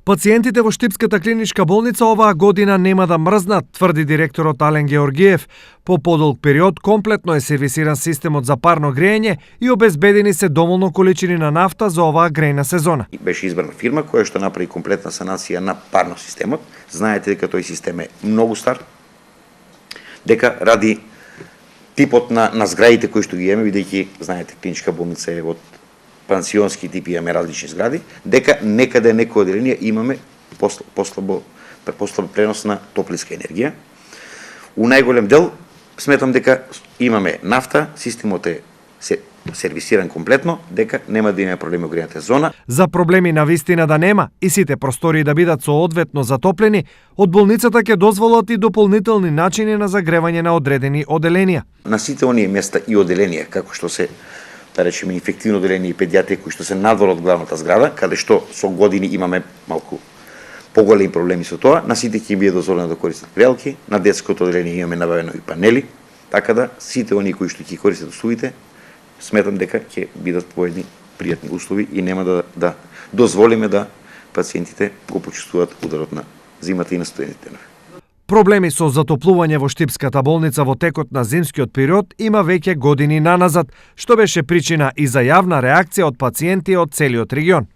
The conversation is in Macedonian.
Пациентите во Штипската клиничка болница оваа година нема да мрзнат, тврди директорот Ален Георгиев. По подолг период комплетно е сервисиран системот за парно грејење и обезбедени се доволно количини на нафта за оваа грејна сезона. Беше избрана фирма која што направи комплетна санација на парно системот. Знаете дека тој систем е многу стар, дека ради типот на зградите кои што ги имаме, бидејќи знаете клиничка болница е од пансионски тип, имаме различни згради, дека некаде некои одделенија имаме послабо пренос на топлинска енергија. У најголем дел сметам дека имаме нафта, системот е сервисиран комплетно, дека нема да има проблеми во грејната зона. За проблеми на вистина да нема и сите простори да бидат соодветно затоплени, од болницата ќе дозволат и дополнителни начини на загревање на одредени одделенија. На сите оние места и одделенија, како што се да речеме инфективно одделение и педиатрија кои што се надвор од главната зграда, каде што со години имаме малку поголеми проблеми со тоа, на сите ќе биде дозволено да користат грелки, на детското одделение имаме набавено и панели, така да сите оние кои што ќе користат услугите, сметам дека ќе бидат по едни пријатни услови и нема да дозволиме да пациентите го почувствуваат ударот на зимата и на студените денови. Проблеми со затоплување во Штипската болница во текот на зимскиот период има веќе години наназад, што беше причина и за јавна реакција од пациенти од целиот регион.